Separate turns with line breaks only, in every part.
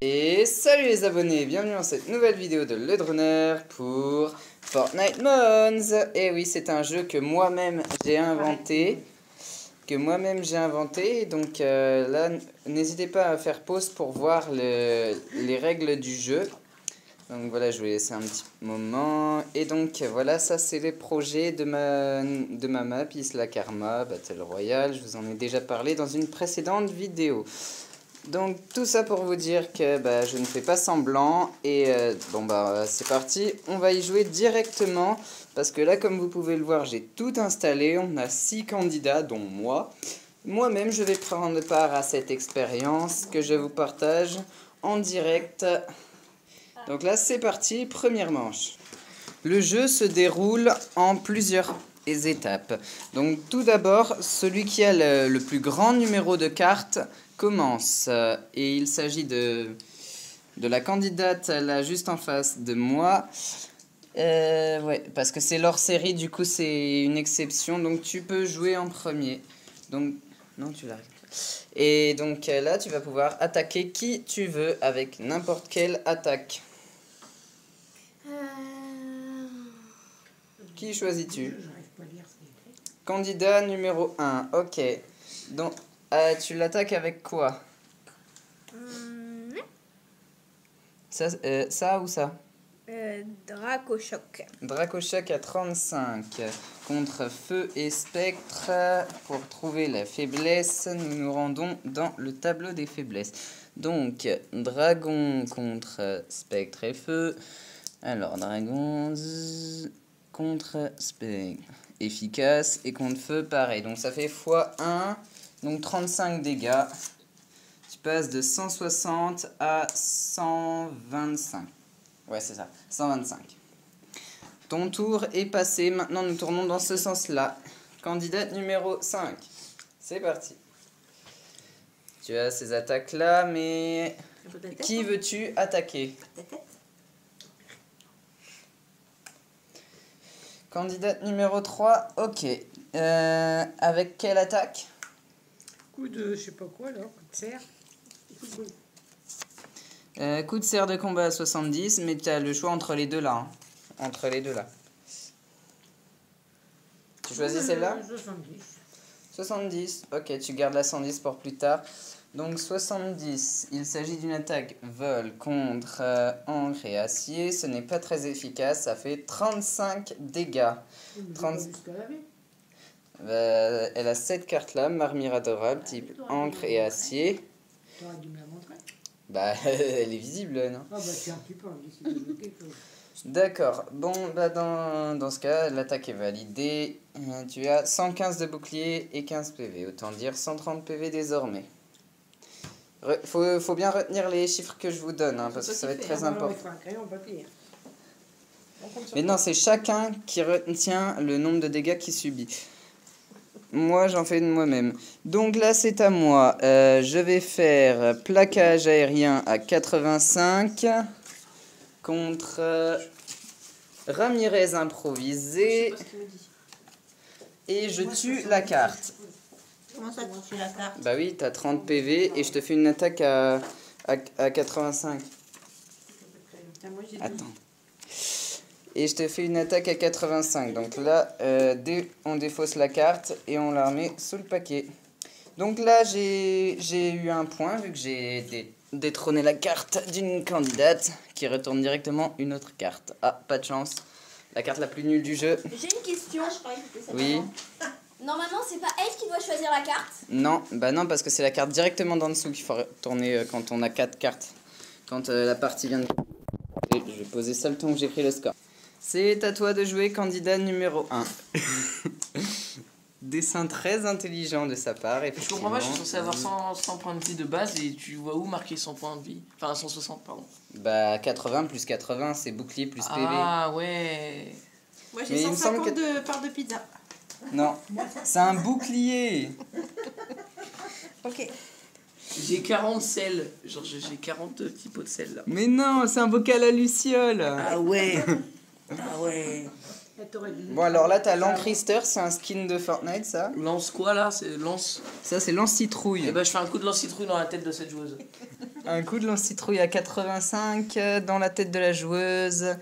Et salut les abonnés, bienvenue dans cette nouvelle vidéo de LeDronner pour Fortnite Mons. Et oui, c'est un jeu que moi-même j'ai inventé. Donc là, n'hésitez pas à faire pause pour voir les règles du jeu. Donc voilà, je vais laisser un petit moment. Et donc voilà, ça c'est les projets de ma map, Isla Karma, Battle Royale. Je vous en ai déjà parlé dans une précédente vidéo. Donc tout ça pour vous dire que je ne fais pas semblant. Et c'est parti, on va y jouer directement. Parce que là, comme vous pouvez le voir, j'ai tout installé. On a 6 candidats, dont moi. Moi-même, je vais prendre part à cette expérience que je vous partage en direct. Donc là, c'est parti, première manche. Le jeu se déroule en plusieurs étapes. Donc tout d'abord, celui qui a le plus grand numéro de cartes commence. Et il s'agit de la candidate là juste en face de moi. Ouais, parce que c'est leur série, du coup c'est une exception. Donc tu peux jouer en premier. Donc, non, tu l'arrêtes. Et donc là, tu vas pouvoir attaquer qui tu veux avec n'importe quelle attaque. Qui choisis-tu? Candidat numéro 1, ok. Donc, tu l'attaques avec quoi? Ça ou ça?
Dracochoc.
Dracochoc à 35. Contre Feu et Spectre. Pour trouver la faiblesse, nous nous rendons dans le tableau des faiblesses. Donc, Dragon contre Spectre et Feu. Alors, Dragon contre Spectre. Efficace. Et contre Feu, pareil. Donc, ça fait x1. Donc, 35 dégâts. Tu passes de 160 à 125. Ouais, c'est ça. 125. Ton tour est passé. Maintenant, nous tournons dans ce sens-là. Candidate numéro 5. C'est parti. Tu as ces attaques-là, mais... Qui veux-tu attaquer? Candidate numéro 3. Ok. Avec quelle attaque?
Coup de je sais pas quoi là, coup de serre.
Coup de serre de combat à 70, mais tu as le choix entre les deux là. Entre les deux là. Tu choisis celle-là?
70.
70, ok, tu gardes la 110 pour plus tard. Donc 70, il s'agit d'une attaque vol contre encre et acier. Ce n'est pas très efficace, ça fait 35 dégâts. 30... elle a 7 cartes là, marmire adorable, type encre et acier.
T'aurais dû me la montrer.
Bah, elle est visible, non?
Ah bah c'est un petit peu, quelque chose.
D'accord, bon, dans ce cas, l'attaque est validée. Tu as 115 de bouclier et 15 PV, autant dire 130 PV désormais. Faut bien retenir les chiffres que je vous donne, hein, parce que ça va être très important. Mais non, c'est chacun qui retient le nombre de dégâts qu'il subit. Moi, j'en fais de moi-même. Donc là, c'est à moi. Je vais faire plaquage aérien à 85 contre Ramirez improvisé. Et je tue la carte.
Comment ça, tu tues la carte?
Bah oui, t'as 30 PV et je te fais une attaque à 85. Attends. Et je te fais une attaque à 85. Donc là, on défausse la carte et on la remet sous le paquet. Donc là, j'ai eu un point vu que j'ai détrôné la carte d'une candidate qui retourne directement une autre carte. Ah, pas de chance. La carte la plus nulle du jeu.
J'ai une question.
Oui.
Normalement, c'est pas elle qui doit choisir la carte?
Non, bah non, parce que c'est la carte directement d'en dessous qu'il faut retourner quand on a 4 cartes. Quand la partie vient de... Je vais poser ça le temps que j'ai pris le score. C'est à toi de jouer, candidat numéro 1. Dessin très intelligent de sa part,
Je comprends pas, je suis censé avoir 100 points de vie de base et tu vois où marquer 100 points de vie? Enfin 160, pardon.
Bah 80 plus 80, c'est bouclier plus PV.
Ah ouais.
Moi j'ai 150 de parts de pizza.
Non, c'est un bouclier.
Ok.
J'ai 40 sels, genre j'ai 40 petits pots de sel là.
Mais non, c'est un bocal à luciole.
Ah ouais. Ah ouais.
Bon alors là t'as l'encristeur, c'est un skin de Fortnite ça.
Lance quoi là? C'est lance.
Ça c'est lance citrouille.
Et bah je fais un coup de lance citrouille dans la tête de cette joueuse.
Un coup de lance-citrouille à 85 dans la tête de la joueuse.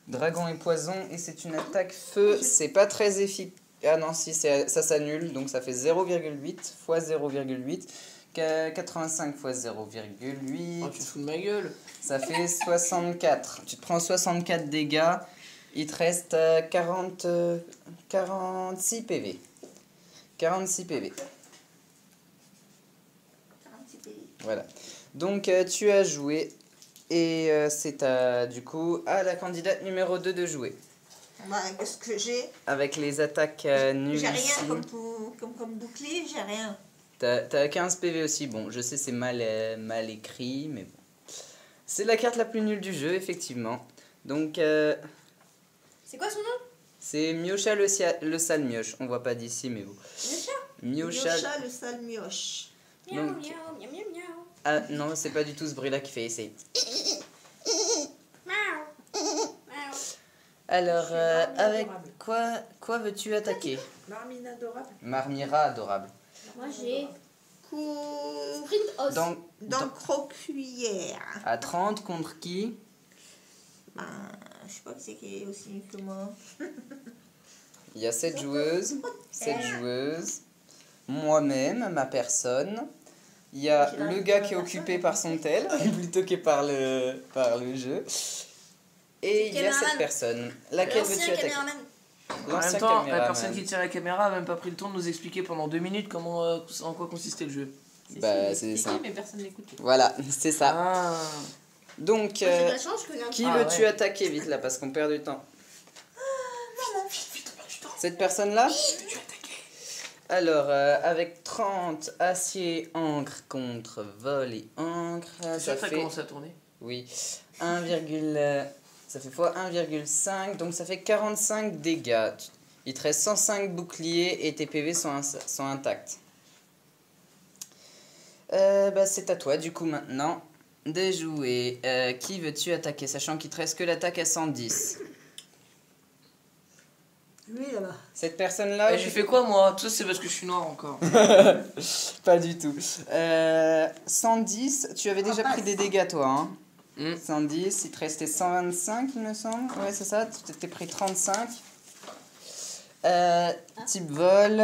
Dragon et poison. Et c'est une attaque feu. C'est pas très efficace. Ah non, si, ça s'annule. Donc ça fait 0,8 fois 0,8. 85 fois 0,8.
Oh, tu te fous de ma gueule.
Ça fait 64. Tu te prends 64 dégâts. Il te reste 46 PV. 46 PV.
46 pays.
Voilà. Donc tu as joué. Et c'est du coup à la candidate numéro 2 de jouer.
Bah, qu'est-ce que j'ai?
Avec les attaques nulles.
J'ai rien
ici.
comme bouclier, j'ai rien.
T'as 15 PV aussi. Bon, je sais, c'est mal écrit, mais bon. C'est la carte la plus nulle du jeu, effectivement. Donc,
C'est quoi son nom?
c'est Miosha le sale mioche. On voit pas d'ici, mais bon. Miosha.
Miosha le sale mioche.
Miaou,
Donc-
miaou, miaou, miaou, miaou.
Ah non, c'est pas du tout ce bruit-là qui fait essayer.
Miaou. Miaou.
Alors,
Marmite
avec
adorable.
quoi veux-tu attaquer?
Marmine adorable.
Marmira adorable.
Moi j'ai
Coup
Sprint Os.
Donc,
dans croque-cuillère.
à 30 contre qui?
Ben, je sais pas qui c'est qui est aussi nul que moi.
Il y a 7 joueuses. 7 joueuses. Moi-même, ma personne. Il y a le gars qui est occupé par son tel, plutôt que par le jeu. Et il y a
Caméraman.
cette personne. Laquelle veux-tu
L'ancien
attaquer?
caméraman.
En
L'ancien
même temps, la
caméraman.
personne qui tient la caméra a même pas pris le temps de nous expliquer pendant 2 minutes en quoi consistait le jeu.
Bah, c'est ça.
Mais personne n'écoute.
Voilà, c'est ça.
Ah.
Donc,
J'ai de la chance, je connais un
qui
Ah,
veux-tu
ouais.
attaquer vite là, parce qu'on perd du temps. Cette personne-là? Alors, avec 30 acier encre contre vol et encre,
C'est sûr
ça
que ça
fait...
commence à tourner.
Oui, 1, ça fait fois 1,5, donc ça fait 45 dégâts. Il te reste 105 boucliers et tes PV sont intacts. Bah, c'est à toi du coup maintenant de jouer. Qui veux-tu attaquer, sachant qu'il te reste que l'attaque à 110?
Lui, là-bas.
Cette personne-là...
Eh, j'ai fait quoi moi? Tout ça c'est parce que je suis noir encore.
Pas du tout. 110, tu avais déjà pris des dégâts toi, hein? 110, il te restait 125 il me semble. Ouais c'est ça, tu t'étais pris 35. Type vol,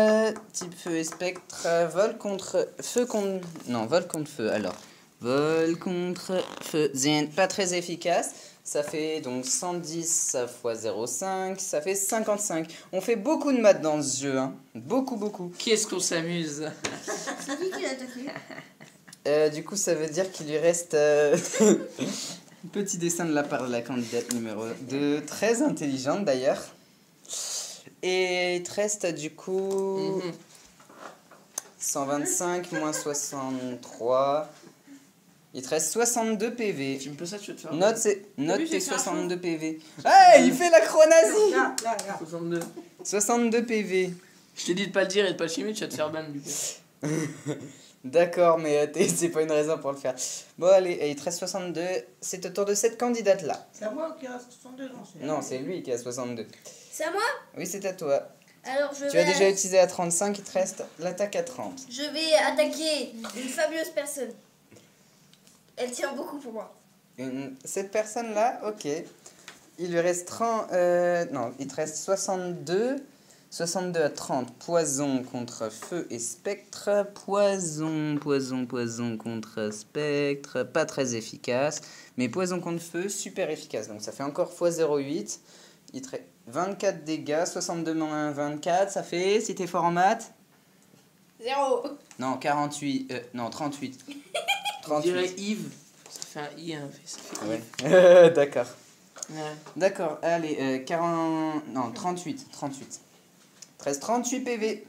type feu et spectre, vol contre feu contre... Non, vol contre feu, alors. Vol contre feu, pas très efficace. Ça fait donc 110 fois 0,5, ça fait 55. On fait beaucoup de maths dans ce jeu, hein. Beaucoup.
Qu'est-ce qu'on s'amuse?
C'est qui l'a attaqué?
Du coup, ça veut dire qu'il lui reste un petit dessin de la part de la candidate numéro 2, très intelligente d'ailleurs. Et il te reste du coup 125 moins 63. Il te reste 62 PV.
Tu me peux ça, tu vas te faire.
Note
j'ai
tes
fait un
62 PV. Hey, il fait la chronazie.
Là.
62.
62 PV.
Je t'ai dit de pas le dire et de pas le chimer, tu vas te faire ban du coup.
D'accord, mais c'est pas une raison pour le faire. Bon, allez, il te reste 62. C'est au tour de cette candidate-là.
C'est à moi qui reste 62, non?
Non, c'est lui qui a 62.
C'est à moi?
Oui, c'est à toi.
Alors je
Tu
vais...
as déjà utilisé à 35, il te reste l'attaque à 30.
Je vais attaquer une fabuleuse personne. Elle tient beaucoup pour moi.
Cette personne-là, ok. Il lui reste 30... non, il te reste 62. 62 à 30. Poison contre feu et spectre. Poison contre spectre. Pas très efficace. Mais poison contre feu, super efficace. Donc ça fait encore x 0,8. Il te reste 24 dégâts. 62 moins 1, 24. Ça fait, si t'es fort en maths...
0.
Non, 48. Non, 38.
On
38.
dirait Yves. Ça fait un I et un V. Ça fait Yves.
Ouais. D'accord.
Ouais.
D'accord, allez, 40... Non, 38. 13, 38 PV.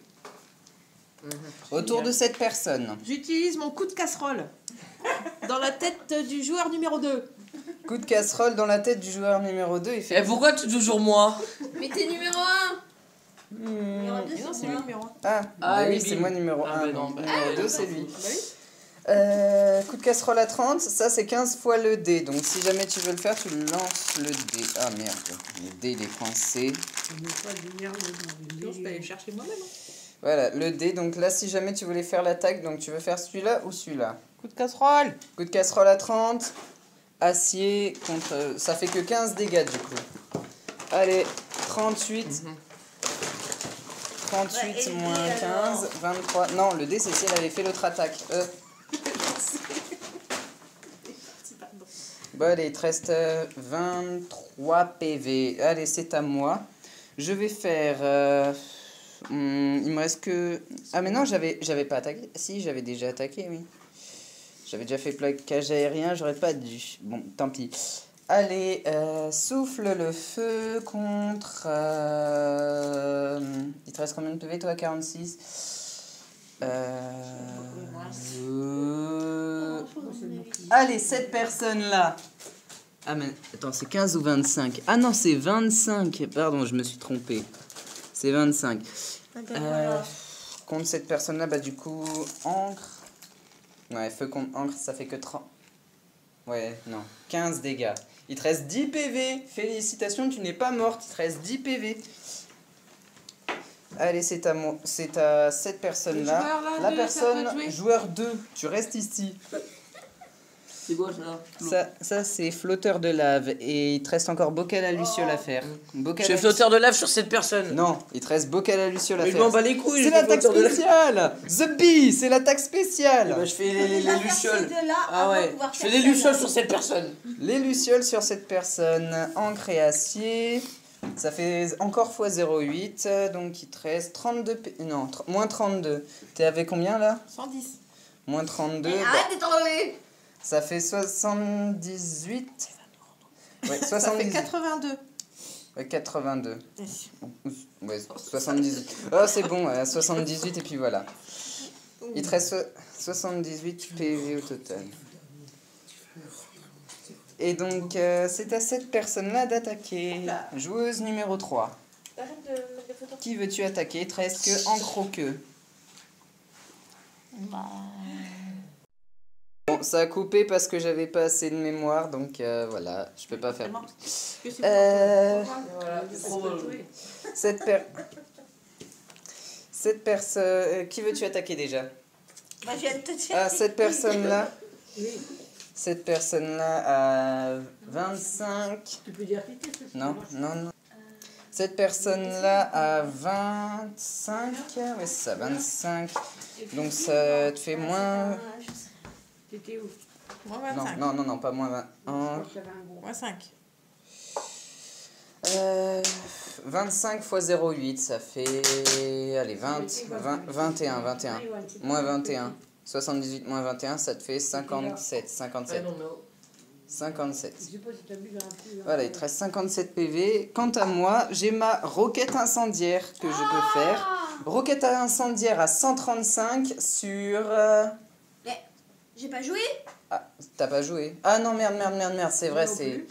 Autour de cette personne.
J'utilise mon coup de casserole dans la tête du joueur numéro 2.
Coup de casserole dans la tête du joueur numéro 2. Il fait...
Et pourquoi tu toujours moi?
Mais t'es numéro 1.
Hmm.
Numéro 2,
Et non, c'est
c'est
lui
moi.
numéro 1.
Ah,
Ah,
bah oui,
oui,
c'est
bim.
moi numéro
Ah,
1.
bah non, bah
numéro 2, c'est lui.
Bah oui.
Coup de casserole à 30, ça c'est 15 fois le dé. Donc si jamais tu veux le faire, tu lances le dé. Ah merde, le dé il est coincé.
On n'est pas du merde dans
Sinon, je peux aller le chercher moi-même.
Voilà, le dé. Donc là, si jamais tu voulais faire l'attaque, donc tu veux faire celui-là ou celui-là?
Coup de casserole.
Coup de casserole à 30. Acier contre... Ça fait que 15 dégâts du coup. Allez, 38. 38
Ouais, et
moins
puis,
15, 23. Non, le dé, c'est si elle avait fait l'autre attaque. Bon, allez, il te reste 23 PV. Allez, c'est à moi. Je vais faire... il me reste que... Ah, mais non, j'avais pas attaqué. Si, j'avais déjà attaqué, oui. J'avais déjà fait plaquage aérien, j'aurais pas dû. Bon, tant pis. Allez, souffle le feu contre... Il te reste combien de PV, toi? 46. Allez, cette personne-là. Ah, mais attends, c'est 15 ou 25? Ah non, c'est 25. Pardon, je me suis trompé. C'est 25. Contre cette personne-là, bah du coup, encre. Ouais, feu contre encre, ça fait que 30. Ouais, non. 15 dégâts. Il te reste 10 PV. Félicitations, tu n'es pas morte. Il te reste 10 PV. Allez, c'est à cette personne-là.
Le joueur, là,
La
deux,
personne,
ça peut jouer.
joueur 2, tu restes ici.
C'est quoi ça?
Ça c'est flotteur de lave. Et il te reste encore bocal à Luciole à faire.
Je fais flotteur de lave sur cette personne.
Non, il te reste bocal à Luciole à
Mais je
faire.
m'en bats les couilles.
C'est
je fais
l'attaque
flotteur de lave.
spéciale. The Bee, c'est l'attaque spéciale.
Eh ben, je fais les lucioles.
De là,
Ah ouais, je fais des lucioles sur cette personne.
Les lucioles sur cette personne. Encre et acier. Ça fait encore x 0,8. Donc il te reste 32... Non, moins 32. T'es avec combien là?
110.
Moins 32.
Mais
bah,
arrête d'être enlevé.
ça fait 78. Ouais,
Ça
78.
fait 82.
Ouais, 82. Ouais, 78. Oh, c'est bon, 78 et puis voilà. Il te reste 78 PV au total. Et donc, c'est à cette personne-là d'attaquer. Joueuse numéro 3.
Arrête de mettre des photos.
Qui veux-tu attaquer? Il te reste que en croqueux. Bon, ça a coupé parce que j'avais pas assez de mémoire, donc voilà, je peux pas faire plus. Cette personne... qui veux-tu attaquer déjà?
Bah, je viens de te dire.
Ah, cette personne-là. Cette personne-là a 25.
Tu peux dire qui t'es,
Non, non, non. Cette personne-là a 25. Ouais, c'est ça, 25. Donc ça te fait moins...
T'étais où?
Moins
Non,
25.
non, non, non, pas moins 20.
J'avais un gros.
Moins 5.
25 x 0,8, ça fait... Allez, 21. Moins 21. 78 moins 21, ça te fait 57. 57. 57.
Je sais pas si t'as bu dans un peu.
Voilà, il te reste 57 PV. Quant à moi, j'ai ma roquette incendiaire que je peux faire. Roquette incendiaire à 135 sur...
J'ai pas joué.
Ah, t'as pas joué? Ah non, merde, c'est vrai, c'est...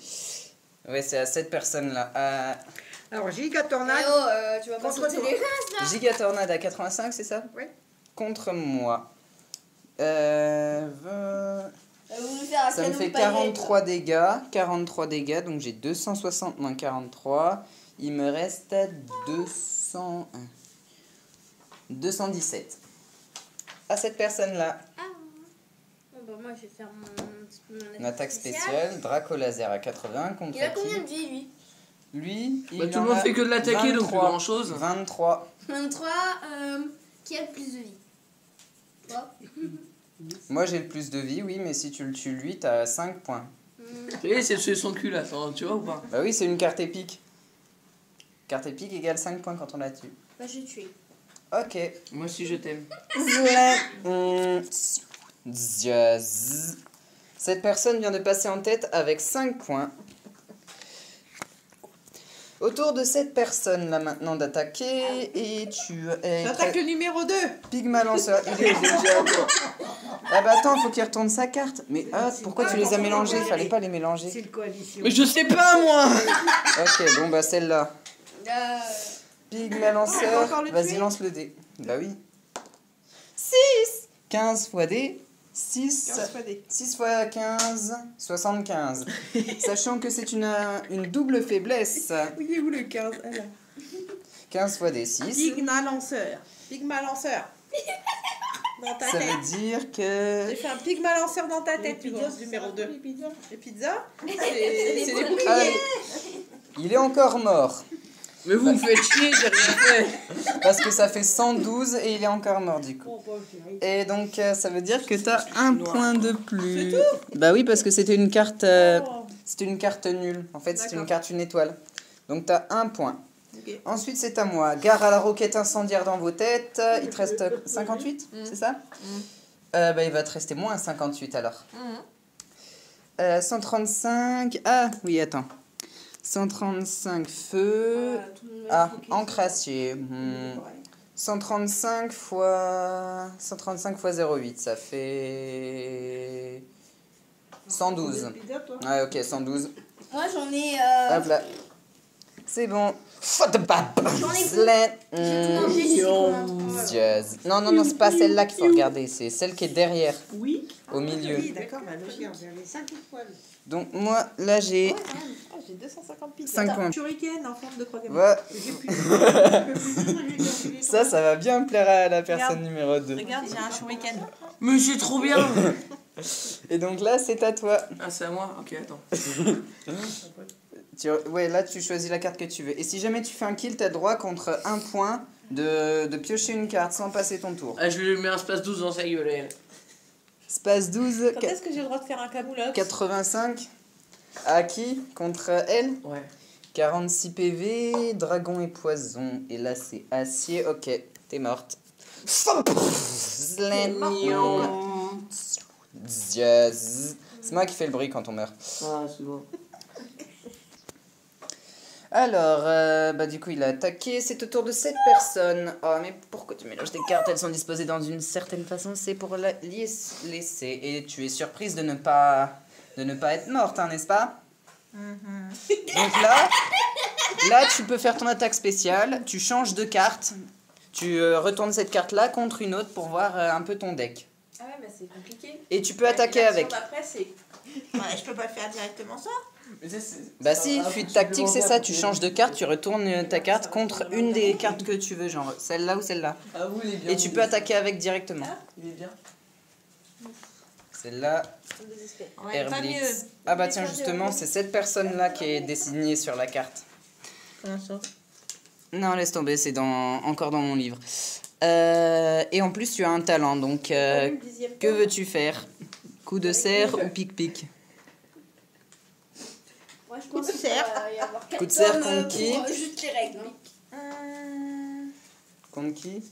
Ouais, c'est à cette personne-là.
Alors, Giga Tornade.
Eh oh, tu vas pas
Contre
sauter
toi.
les races là.
Gigatornade à 85, c'est ça?
Oui.
Contre moi.
Vous nous faire un
Ça me
canon
fait
de paillettes.
43 dégâts, donc j'ai 260 moins 43. Il me reste 217. À cette personne-là,
Bon, bah, moi, je vais faire mon
une attaque spéciale, Draco laser à 80 contre
Il a
qui?
combien de vie, lui?
Lui, il
Bah, tout
en
le monde
a
fait que de l'attaquer, donc plus
23.
grand chose.
23.
23. Qui a le plus de vie? Toi?
Moi j'ai le plus de vie, oui, mais si tu le tues lui, t'as 5 points.
Et c'est son cul là, tu vois ou pas?
Bah oui, c'est une carte épique. Carte épique égale 5 points quand on la tue.
Bah, je vais tuer.
Ok.
Moi aussi je t'aime.
Cette personne vient de passer en tête avec 5 points. Autour de cette personne là maintenant d'attaquer et tu...
J'attaque le numéro 2.
Pigma lanceur, il est déjà... Ah bah attends, faut qu'il retourne sa carte. Mais pourquoi tu les as mélangés? Fallait pas les mélanger.
C'est une coalition.
Mais je sais pas moi.
Ok, bon bah celle-là. Pigma lanceur,
encore le
vas-y
tuer.
lance le dé. Bah oui. 6 15 fois D. 6
15 fois D.
6 fois 15, 75. Sachant que c'est une double faiblesse.
Oui, il est où le 15? Ah, là.
15 fois D, 6.
Pigma lanceur. Pigma lanceur. Dans ta
Ça
tête.
veut dire que...
J'ai fait un pigma lanceur dans ta tête, tu vois, numéro 2. Les pizzas, c'est des boucliers.
Allez. Il est encore mort.
Mais vous me faites chier, j'ai rien fait.
Parce que ça fait 112 et il est encore mort du coup.
Bon, chérie.
Et donc ça veut dire que t'as un
Noir.
point de plus. Bah oui, parce que c'était une carte...
Oh.
C'était une carte nulle. En fait, c'était une
D'accord.
carte une étoile. Donc t'as un point.
Ok.
Ensuite, c'est à moi. Gare à la roquette incendiaire dans vos têtes. Il te reste 58, c'est ça Bah, il va te rester moins 58 alors. 135... Ah, oui, attends. 135 feu... Ah, encre acier. 135 fois 0,8, ça fait... 112.
Pizza, toi?
Ouais, ok, 112.
Moi j'en ai.
Hop là. C'est bon.
J'en ai
Slant.
J'ai tout mangé, j'ai tout
Jazz. Non, c'est pas celle-là qu'il faut regarder. C'est celle qui est derrière,
Oui.
au milieu.
Oui, d'accord, bah logique.
Regarde, il y avait 5 étoiles.
Donc, moi, là, j'ai...
Ah, j'ai 250 pizzas.
50.
Shuriken en forme de croix gammée.
Voilà.
J'ai plus de
Ça va bien plaire à la personne
Regarde.
numéro 2.
Regarde, j'ai un shuriken.
Mais c'est trop bien.
Et donc là, c'est à toi.
Ah, c'est à moi. Ok, attends.
Ouais, là, tu choisis la carte que tu veux. Et si jamais tu fais un kill, t'as droit contre un point de piocher une carte sans passer ton tour.
Ah, je lui mets un space 12 dans sa gueule. Elle.
Space 12,
Quand est-ce que j'ai le droit de faire un camoulox
85. À qui? Contre elle?
Ouais.
46 PV, dragon et poison. Et là, c'est acier. Ok, t'es morte. Jazz. C'est moi qui fais le bruit quand on meurt.
Ah, c'est bon.
Alors, bah du coup, il a attaqué. C'est au tour de cette personne. Oh, mais pourquoi tu mélanges tes cartes? Elles sont disposées dans une certaine façon. C'est pour la laisser. Et tu es surprise de ne pas être morte, hein, n'est-ce pas? Donc là, tu peux faire ton attaque spéciale. Tu changes de carte. Tu retournes cette carte-là contre une autre pour voir un peu ton deck.
Ah ouais, bah c'est compliqué.
Et tu peux attaquer avec.
Après, c'est.
Ouais, je peux pas le faire directement ça.
Bah si, fuite tactique, c'est ça. Tu changes de carte, tu retournes ta carte contre une des cartes que tu veux, genre celle-là ou celle-là.
Ah, oui, il est bien.
Et tu peux attaquer avec directement.
Il est bien.
Celle-là,
Ouais, pas mieux.
Airblitz. Ah bah tiens, justement, c'est cette personne-là qui est dessinée sur la carte.
Comment ça?
Non, laisse tomber, c'est encore dans mon livre. Et en plus, tu as un talent, donc que veux-tu faire? Coup de serre ou pic-pic?
Moi je pense
Coup de
qu'il
serre.
va y avoir
Coup de serre
4 hommes
contre qui
pour juste les règles. Hein.
Contre qui?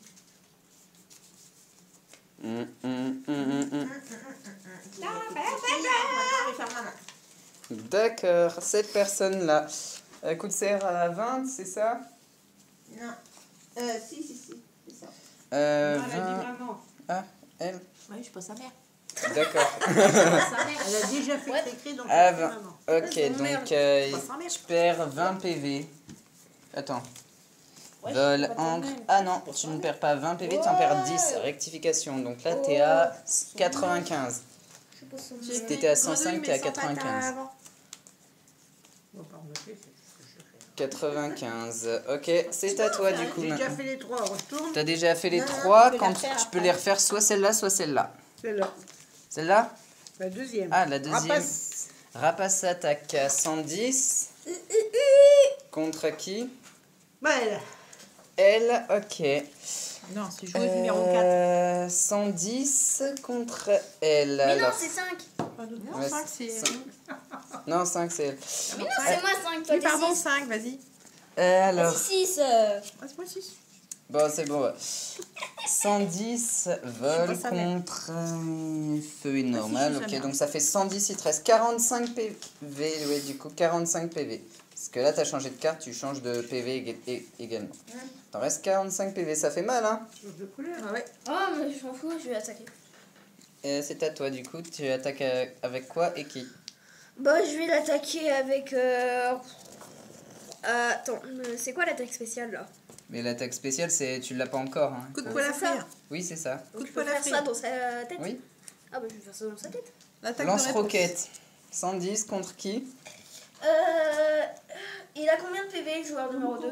D'accord, cette personne-là. Coup de serre à 20, c'est ça?
Non. Si, c'est ça.
Non, elle a dit
20.
maman.
Ah, elle?
Ouais, je suis pas sa mère.
D'accord.
Elle a déjà fait écrit, donc
Ah,
elle dit
20.
maman.
Ok,
C'est mon
donc
merde. Pas sa mère.
tu perds 20 PV. Attends.
Ouais,
Vol,
je suis pas ta
encre.
mère.
Ah non, tu ne perds pas 20 PV, tu en perds 10. Rectification. Donc là, t'es à 95.
Je sais pas son nom.
Si t'étais à 105, t'es à 95.
Bon, pardon, c'est ce que je fais.
95. Ok, c'est à toi du coup
J'ai déjà
maintenant.
fait les 3, retourne.
T'as déjà fait les
Non,
3,
tu peux les
quand
refaire
tu peux
après.
les refaire soit celle-là, soit celle-là.
Celle-là.
Celle-là?
La deuxième.
Ah, la deuxième.
Rapace.
Rapace attaque à 110. Contre qui?
Well.
Elle, ok.
Non, c'est joueuse numéro 4.
110 contre elle.
Mais non,
alors.
c'est 5.
Non,
Ouais,
5, c'est.
Non, 5 c'est elle.
Mais non, c'est moi 5. Toi,
Oui, pardon,
t'es
5, vas-y.
Alors,
6.
Ah, c'est moi 6.
bon, c'est bon. Ouais. 110 vol
pas sa mère.
contre feu est normal.
je suis sa
Ok,
mère.
donc ça fait 110, il te reste 45 PV. Ouais, du coup, 45 PV. Parce que là, t'as changé de carte, tu changes de PV également. T'en reste 45 PV, ça fait mal, hein?
Change de couleur.
Ah ouais.
Oh, mais je m'en fous, je vais attaquer.
Et c'est à toi, du coup, tu attaques avec quoi et qui?
Bah, je vais l'attaquer avec. Attends, c'est quoi l'attaque spéciale là?
Mais l'attaque spéciale, tu l'as pas encore. Hein.
Coup de poil à frire.
Oui, c'est ça.
Coup
Donc,
de
je peux
poil à
faire ça
frire.
dans sa tête?
Oui.
Ah, bah, je vais faire ça dans sa tête.
L'attaque de réponse.
Lance-roquette. 110 contre qui?
Il a combien de PV, le joueur numéro 2?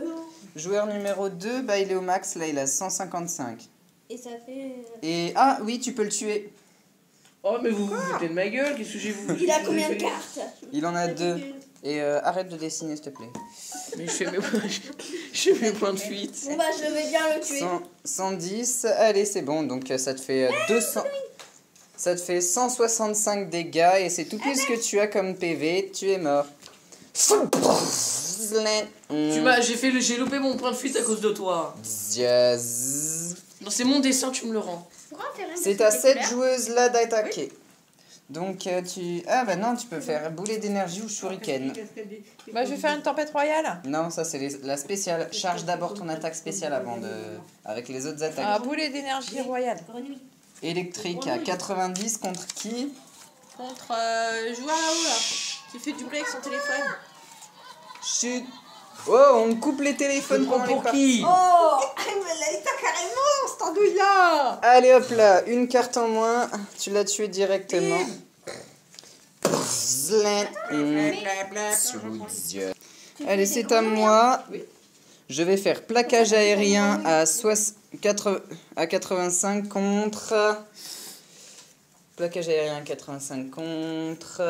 Joueur numéro 2, bah, il est au max, là, il a 155.
Et ça fait...
Et ah oui, tu peux le tuer.
Oh, mais vous vous foutez de ma gueule, qu'est-ce que j'ai vous.
Il a combien de cartes?
Il en a 2. Et arrête de dessiner, s'il te plaît.
Mais je fais mes points de fuite.
Bon bah je vais bien le tuer.
110, allez, c'est bon. Donc ça te fait 200. Ça te fait 165 dégâts et c'est tout ce que tu as comme PV. Tu es mort.
J'ai loupé mon point de fuite à cause de toi.
Jazz.
Non, c'est mon dessin, tu me le rends.
C'est à cette joueuse là d'attaquer. Donc tu... Ah bah non, tu peux faire boulet d'énergie ou shuriken.
Bah, je vais faire une tempête royale.
Non, ça c'est la spéciale. Charge d'abord ton attaque spéciale avant de... Avec les autres attaques.
Un boulet d'énergie royale.
Électrique à 90 contre qui?
Contre joueur là-haut là. Qui fait du bruit avec son téléphone.
Chut. Oh, on coupe les téléphones pendant les parties.
Oh, mais là, il t'a carrément, cette andouille-là.
Allez hop là, une carte en moins. Tu l'as tué directement. Allez, c'est à moi. Je vais faire plaquage aérien à 85 contre... Plaquage aérien 85 contre...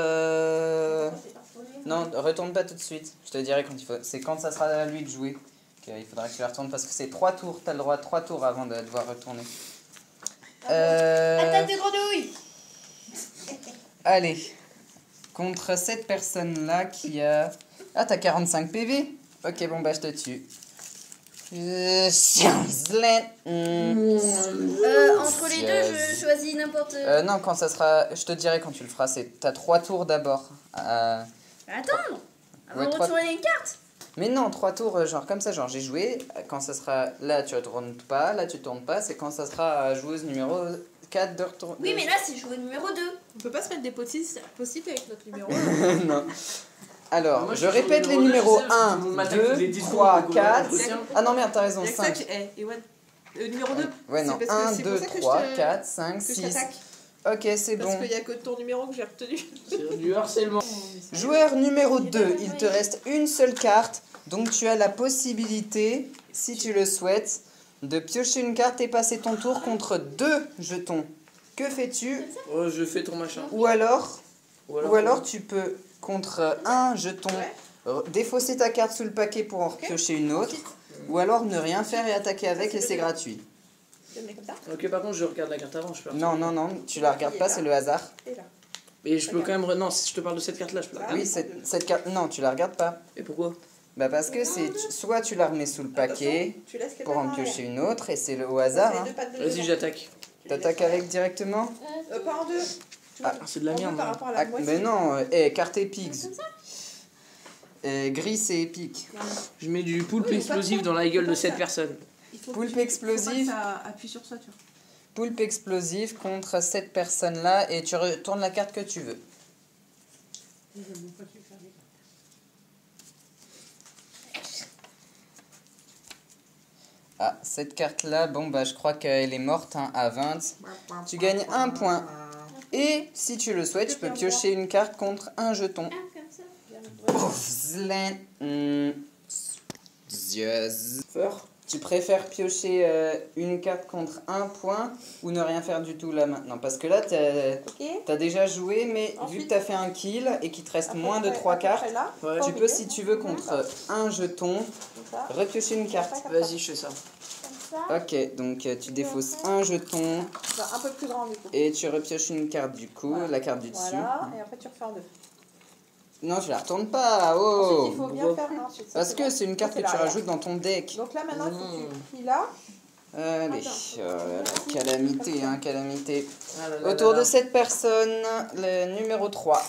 Non, retourne pas tout de suite. Je te dirai quand il faut. C'est quand ça sera à lui de jouer qu'il faudra que tu la retournes parce que c'est 3 tours. T'as le droit à 3 tours avant de devoir retourner.
Attaque de grenouille.
Allez. Contre cette personne-là qui a... Ah, t'as 45 PV. Ok, bon bah je te tue.
Entre les deux, je choisis n'importe...
Non, quand ça sera... Je te dirai quand tu le feras. T'as 3 tours d'abord.
Attends, avant
Ouais,
de
3...
retourner les cartes.
Mais non, 3 tours, genre comme ça, genre j'ai joué. Quand ça sera... Là, tu retournes pas. Là, tu tournes pas. C'est quand ça sera joueuse numéro 4 de retourner.
Oui, mais là, c'est jouer numéro 2.
On peut pas se mettre des post-it avec notre numéro.
Non. Alors,
Moi,
je
suis
répète
sur
les
le
numéros
numéro
1,
deux,
2, 3, 4.
Tiens.
Ah non, merde, t'as raison,
Il y a que ça
5.
que... et ouais. Numéro 2.
Ouais, non,
C'est parce que
1,
c'est pour
2,
ça que
3,
je te-
4, 5,
Que je
6.
t'attaque.
Ok, c'est
Parce
bon.
qu'il y a que ton numéro que j'ai retenu.
C'est du harcèlement.
Joueur numéro 2, il te reste une seule carte. Donc tu as la possibilité, si tu le souhaites, de piocher une carte et passer ton tour contre 2 jetons. Que fais-tu?
Oh, je fais ton machin.
Ou alors tu peux, contre un jeton, défausser ta carte sous le paquet pour en piocher une autre. Ou alors ne rien faire et attaquer avec et c'est gratuit.
Je le mets comme ça.
Ok, par contre, je regarde la carte avant. Je peux
Non, non, non, tu la regardes pas, c'est le hasard.
Et là.
Mais je peux quand même. Non, si je te parle de cette carte-là, je peux la regarder.
Oui, cette carte, non, tu la regardes pas.
Et pourquoi?
Bah parce que c'est soit tu la remets sous le paquet
Attention, tu laisses les
pour
pattes
en
en
piocher
arrière.
une autre et c'est au hasard.
C'est
Hein.
les deux pattes de
Vas-y,
devant.
j'attaque.
T'attaques avec directement?
Pas en deux.
Ah,
c'est de la
En deux
merde.
par
hein.
rapport à la
Ah,
moitié.
mais non, carte épique. Gris c'est épique.
Je mets du poulpe
Oui,
explosif
pas
dans la gueule de
pas
cette
ça.
personne.
Il faut
Poulpe
que tu-
explosif.
faut pas que ça appuie sur ça, tu vois.
Poulpe explosif contre cette personne-là et tu retournes la carte que tu veux. Ah, cette carte-là, bon bah je crois qu'elle est morte hein, à 20. Tu gagnes 1 point. Et si tu le souhaites, tu peux piocher une carte contre un jeton.
Fort.
Tu préfères piocher une carte contre un point ou ne rien faire du tout là maintenant? Parce que là, t'as déjà joué, mais vu que t'as fait un kill et qu'il te reste moins de 3 cartes,
Ouais.
tu peux, si tu veux, contre un jeton, repiocher une carte.
Vas-y, je fais ça.
Ok, donc tu défausses un jeton
Un peu plus grand du coup.
et tu repioches une carte du coup, la carte du dessus.
Voilà, et après tu refais en deux.
Non, tu la retournes pas, oh!
Ensuite, il faut bien faire ensuite. Ça,
Parce que c'est une carte que tu rajoutes dans ton deck.
Donc là maintenant, il faut que tu plies là.
Allez, oh là là, calamité, hein, calamité.
Ah là là
Autour
là
de
là.
cette personne, le numéro 3.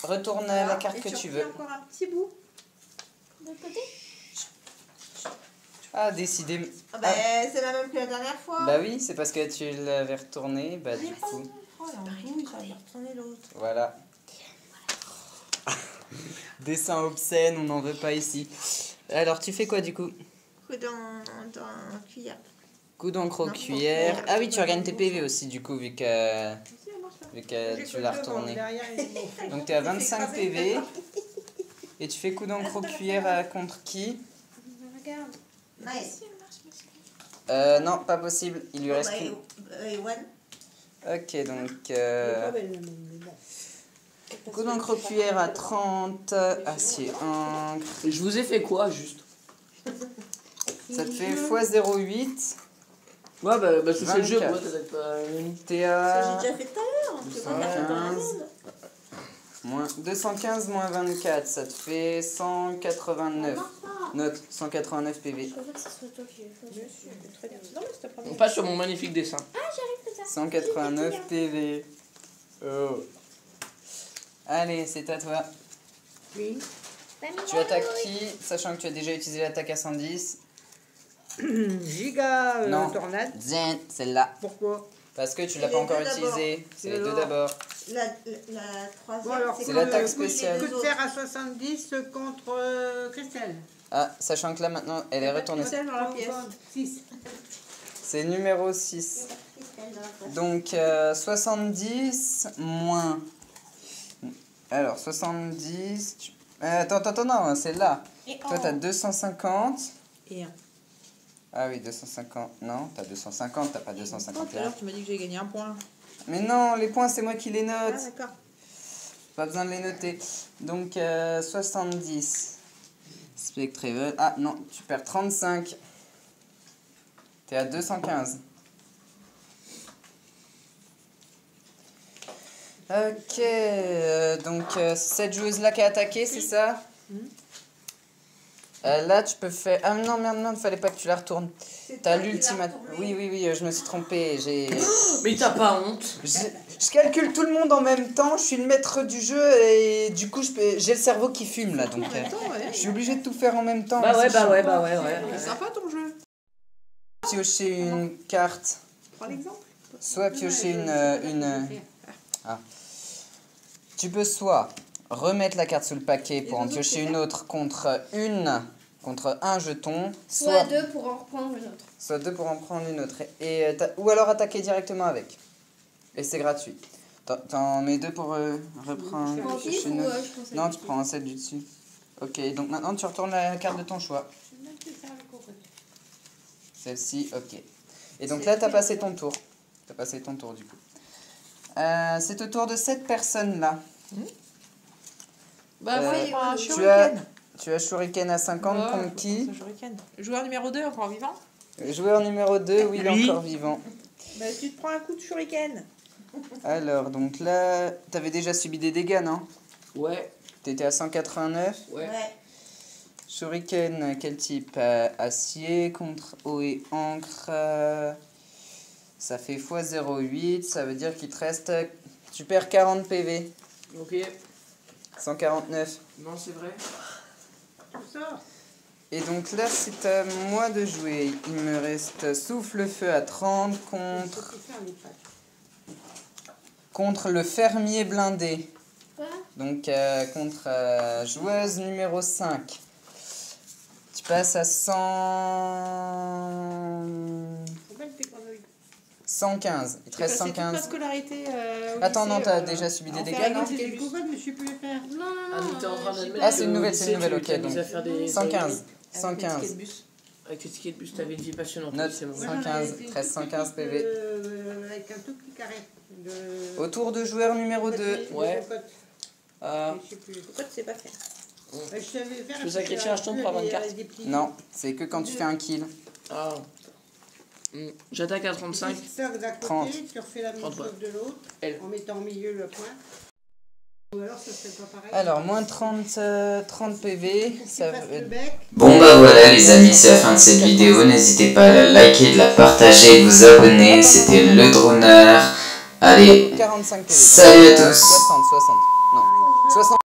Retourne la carte
Et
que tu veux.
refais encore un petit bout.
De l'autre côté.
Ah, décidé.
Ah bah, c'est la même que la dernière fois.
Bah oui, c'est parce que tu l'avais retourné, bah du coup,
Oh, la douille, ça va y retourner l'autre.
voilà. Dessin obscène, on n'en veut pas ici. Alors, tu fais quoi du coup?
Coup dans la cuillère.
Coup d'encre aux cuillères. Ah oui, tu regagnes tes PV aussi du coup, vu que tu l'as retourné. Donc tu es à 25 PV. Et tu fais coup d'encre aux cuillères contre qui?
Regarde.
Nice.
Non, pas possible. Il lui reste qu'une.
One.
Ok, donc.
Elle est pas belle, mais bon.
Coup d'encre cuillère à 30. Acier encre.
Je vous ai fait quoi, juste?
Ça te fait x 0,8.
Ouais, bah c'est le jeu,
24.
moi, t'as pas...
T'es
Ça, j'ai
à.
déjà fait tout à l'heure. C'est pas mal dans la
215.
merde.
Moins 215 moins 24, ça te fait 189. Note 189 PV.
Je préfère que ce soit toi qui le fasses.
Bien sûr, très bien. Non, mais c'était pas
On passe sur mon magnifique dessin.
189 PV. Oh. Allez, c'est à toi.
Oui.
Tu attaques qui, sachant que tu as déjà utilisé l'attaque à 110?
Giga
Non.
tornade.
Zen, celle-là.
Pourquoi?
Parce que tu l'as
C'est
pas
les
encore
deux d'abord.
utilisé. C'est les deux
Alors.
d'abord.
La
Bon,
troisième,
alors,
C'est
quand
l'attaque
on couche les
spéciale.
deux
Coup de
autres.
fer à 70 contre Christelle.
Ah, sachant que là maintenant, elle est retournée.
Christelle dans la pièce.
6.
C'est numéro 6.
Christelle dans la place.
Donc 70 moins. Alors 70. Attends, non, c'est là. Toi t'as 250.
Et un.
Ah oui, 250. Non, t'as 250, t'as pas
Tout à
251.
l'heure, tu m'as dit que j'ai gagné un point.
Mais non, les points, c'est moi qui les
Ah,
note.
d'accord.
Pas besoin de les noter. Donc 70. Spectrevel. Ah non, tu perds 35. T'es à 215. Ok, donc cette joueuse-là qui a attaqué, c'est ça? Là, tu peux faire... Ah non, merde, non, il fallait pas que tu la retournes. T'as l'ultimate... Oui, je me suis trompé.
Mais t'as pas honte?
Je calcule tout le monde en même temps, je suis le maître du jeu et du coup j'ai le cerveau qui fume là, donc
Attends, ouais.
je suis obligé de tout faire en même temps.
Bah
mais
ouais,
c'est
bah
chiant.
ouais, bah ouais, ouais.
C'est sympa ton jeu.
Piocher une carte,
Prends l'exemple.
soit piocher une... Tu peux soit remettre la carte sous le paquet pour en piocher une autre contre un jeton,
Soit deux pour en reprendre une autre.
soit deux pour en prendre une autre. Ou alors attaquer directement avec. Et c'est gratuit. T'en mets deux pour reprendre.
Je prends
piocher
pif
une
ou
autre.
je prends celle
Non,
du
tu prends celle du dessus. Ok, donc maintenant tu retournes la carte de ton choix. Celle-ci, ok. Et donc là, t'as passé ton tour. T'as passé ton tour du coup. C'est au tour de cette personne-là.
Bah
Euh,
ouais,
Un
Tu as Shuriken à 50 contre qui?
Joueur numéro 2, encore vivant.
Joueur numéro 2, oui, il est
Lui.
encore vivant.
Bah, tu te prends un coup de shuriken.
Alors, donc là, t'avais déjà subi des dégâts, non?
Ouais,
T'étais à 189.
ouais.
Ouais.
Shuriken, quel type? Acier contre eau et encre. Ça fait x 0,8. Ça veut dire qu'il te reste. Tu perds 40 PV.
Ok.
149.
Non, c'est vrai.
Tout ça.
Et donc là, c'est à moi de jouer. Il me reste souffle-feu à 30 contre le fermier blindé.
Quoi?
Donc contre joueuse numéro 5. Tu passes à 115. Il te reste
Toute ma
115.
scolarité. Au
Attends,
lycée,
non, t'as déjà subi des dégâts, non?
J'ai des copains, mais je sais plus les faire.
Non,
Ah, mais t'es en train d'admettre
Ah, c'est une
que
nouvelle,
au
c'est une
lycée,
nouvelle,
tu
ok,
t'amuses
donc.
à faire des
115.
avec les tickets
115.
de bus.
Avec tes tickets de bus, t'avais une vie passionnante.
Note
c'est bon.
115, 13, 115 PV.
Avec un tout petit carré.
Au tour de joueur numéro 2.
Ouais.
Je sais plus.
Pourquoi tu sais pas faire?
Je savais faire.
Je peux sacrifier un jeton pour avoir une carte.
Non, c'est que quand tu fais un kill.
Ah. J'attaque à 35.
Ça d'un côté,
30.
tu refais la même
30,
chose de l'autre,
Elle.
en mettant au milieu le point. Ou alors ça serait pas pareil.
Alors, moins 30 PV. Ça
Passe
veut
le bec.
Bon bah voilà les amis, c'est la fin de cette vidéo, n'hésitez pas à la liker, de la partager, de vous abonner, c'était le droneur. Allez,
45 PV.
salut à tous.
60. Non. 60.